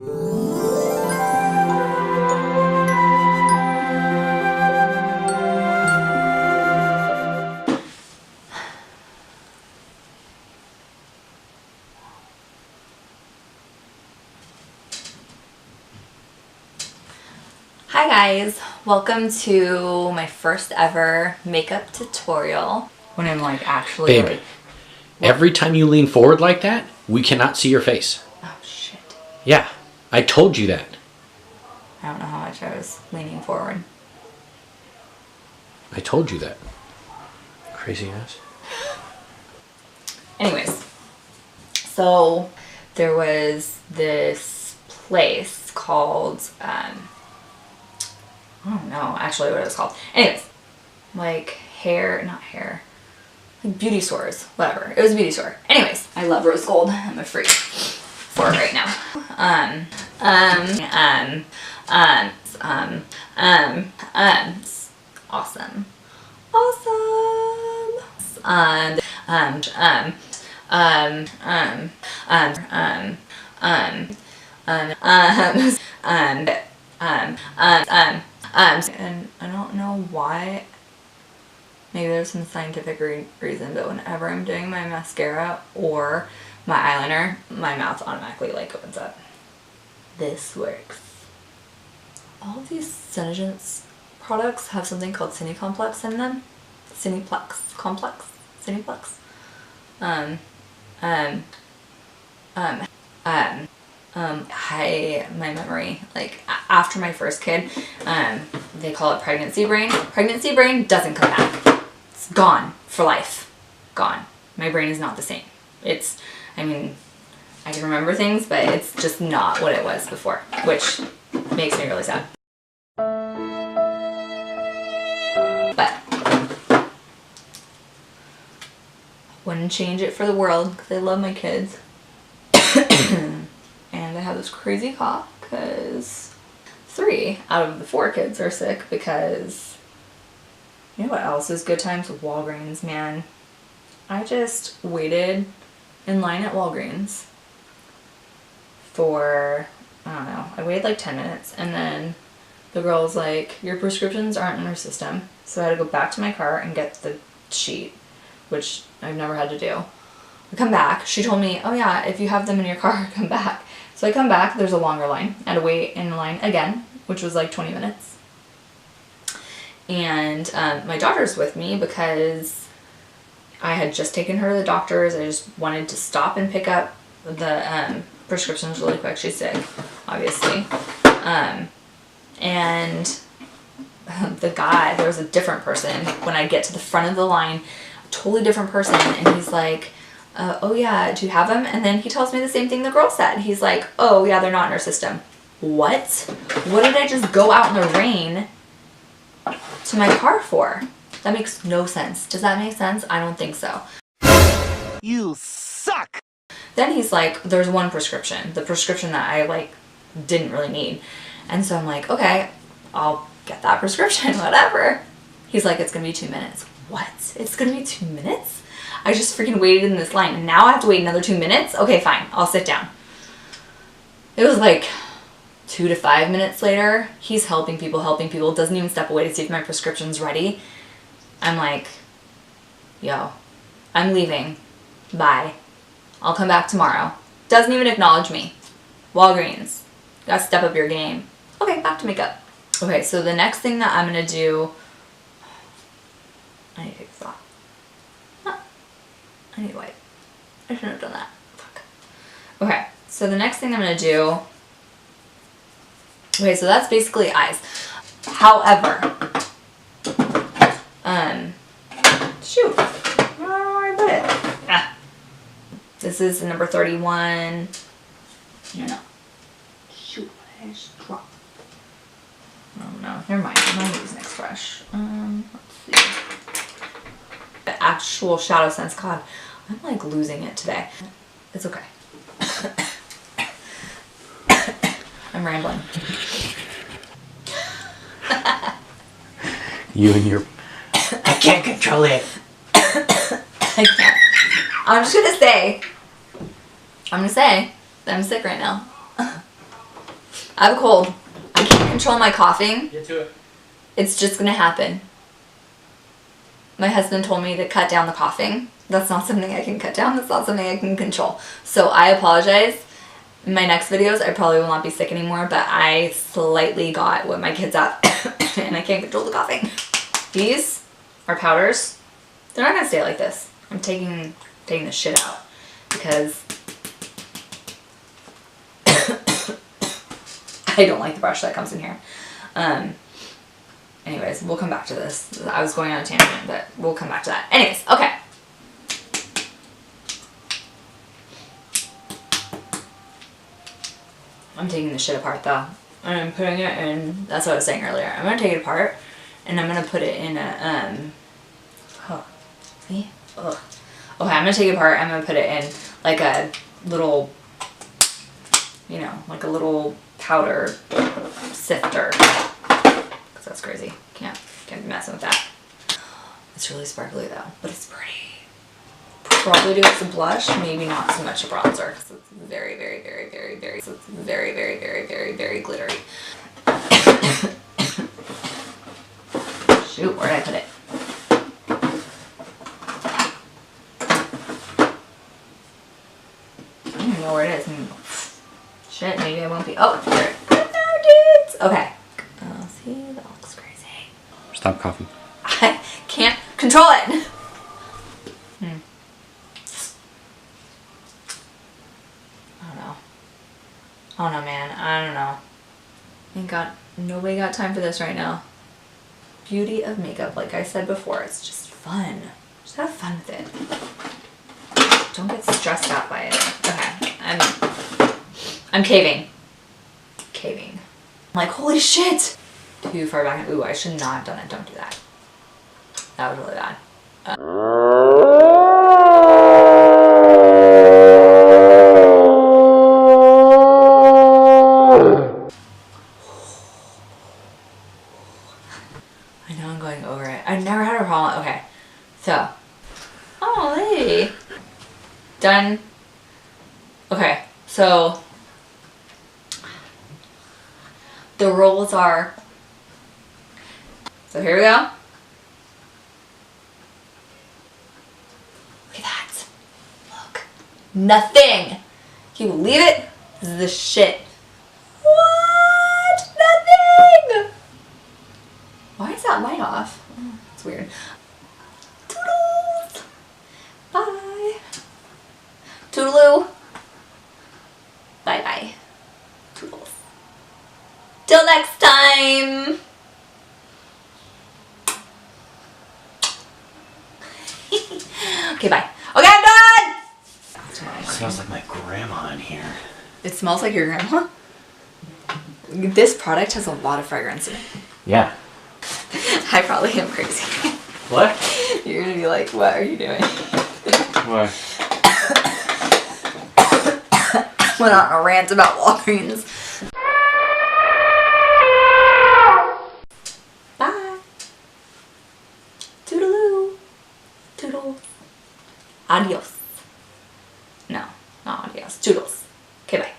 Hi guys, welcome to my first ever makeup tutorial. When I'm like actually Babe, every time you lean forward like that, we cannot see your face. Oh shit. Yeah, I told you that. I don't know how much I was leaning forward. I told you that. Crazy ass. Anyways, so there was this place called, I don't know actually what it was called. Anyways, like not hair, like beauty stores, whatever. It was a beauty store. Anyways, I love rose gold. I'm a freak for it right now. Awesome. And I don't know why. Maybe there's some scientific reason, but whenever I'm doing my mascara or my eyeliner, my mouth automatically like opens up. This works. All of these Senegence products have something called Cinecomplex in them. Cineplex complex. Cineplex. My memory, like after my first kid, they call it pregnancy brain. Pregnancy brain doesn't come back. It's gone for life. Gone. My brain is not the same. I mean, I can remember things, but it's just not what it was before, which makes me really sad. But wouldn't change it for the world because I love my kids. And I have this crazy cough because 3 out of the 4 kids are sick because, you know what else is good times? Walgreens, man. I just waited in line at Walgreens for, I don't know, I waited like 10 minutes and then the girl was like, your prescriptions aren't in our system. So I had to go back to my car and get the sheet, which I've never had to do. I come back, she told me, oh yeah, if you have them in your car, come back. So I come back, there's a longer line. I had to wait in line again, which was like 20 minutes. And my daughter's with me because I had just taken her to the doctor's. I just wanted to stop and pick up the prescriptions really quick. She's sick, obviously. And the guy, there was a different person. When I get to the front of the line, a totally different person, and he's like, oh yeah, do you have them? And then he tells me the same thing the girl said. He's like, oh yeah, they're not in our system. What? What did I just go out in the rain to my car for? That makes no sense. Does that make sense? I don't think so. You suck! Then he's like, there's one prescription. The prescription that I like didn't really need. And so I'm like, okay, I'll get that prescription, whatever. He's like, it's gonna be 2 minutes. What? It's gonna be 2 minutes? I just freaking waited in this line and now I have to wait another 2 minutes? Okay, fine, I'll sit down. It was like 2 to 5 minutes later. He's helping people, doesn't even step away to see if my prescription's ready. I'm like, yo, I'm leaving. Bye. I'll come back tomorrow. Doesn't even acknowledge me. Walgreens, gotta step up your game. Okay, back to makeup. Okay, so the next thing that I'm gonna do, I need to take this off. I need to wipe. I shouldn't have done that. Fuck. Okay, so the next thing I'm gonna do, okay, so that's basically eyes. However, shoot, I don't know where I put it. Ah. This is number 31. No. Shoot, I just dropped. Oh no, never mind. I'm gonna use next brush. Let's see. The actual shadow sense, God, I'm like losing it today. It's okay. I'm rambling. You and your... I can't control it. I can't. I'm just gonna say that I'm sick right now. I have a cold. I can't control my coughing. Get to it. It's just gonna happen. My husband told me to cut down the coughing. That's not something I can cut down. That's not something I can control. So I apologize. In my next videos, I probably will not be sick anymore, but I slightly got what my kids have and I can't control the coughing. These are powders. They're not gonna stay like this. I'm taking the shit out because I don't like the brush that comes in here. Anyways, we'll come back to this. I was going on a tangent, but we'll come back to that. Anyways, okay. I'm taking the shit apart though. And I'm putting it in, that's what I was saying earlier. I'm gonna take it apart and I'm gonna put it in a, Okay, I'm gonna take it apart. I'm gonna put it in like a little, you know, like a little powder sifter. Cause that's crazy. Can't be messing with that. It's really sparkly though, but it's pretty. Probably do it as a blush, maybe not so much a bronzer, because it's very, very, very, very, very, it's very, very, very, very, very glittery. Shoot, where did I put it? I don't even know where it is. Shit, maybe I won't be. Oh, there. I found it! Okay. See, that looks crazy. Stop coughing. I can't control it! I don't know, man. I don't know. Nobody got time for this right now. Beauty of makeup, like I said before, it's just fun. Just have fun with it. Don't get stressed out by it. Okay, I'm caving. Caving. I'm like, holy shit! Too far back. Ooh, I should not have done it. Don't do that. That was really bad. I know I'm going over it. I've never had a problem. Okay, so. Oh, hey. Done. Okay, so. The rules are. So here we go. Look at that. Look. Nothing. Can you believe it? This is the shit. What? Nothing! Why is that light off? Oh, it's weird. Toodles! Bye! Toodaloo! Bye bye. Toodles. Till next time! Okay, bye. Okay, I'm done! It smells like my grandma in here. It smells like your grandma? This product has a lot of fragrance in it. Yeah. I probably am crazy. What? You're gonna be like, what are you doing? What? Went on a rant about Walgreens. Bye. Toodaloo. Toodle. Adios. No, not adios. Toodles. Okay, bye.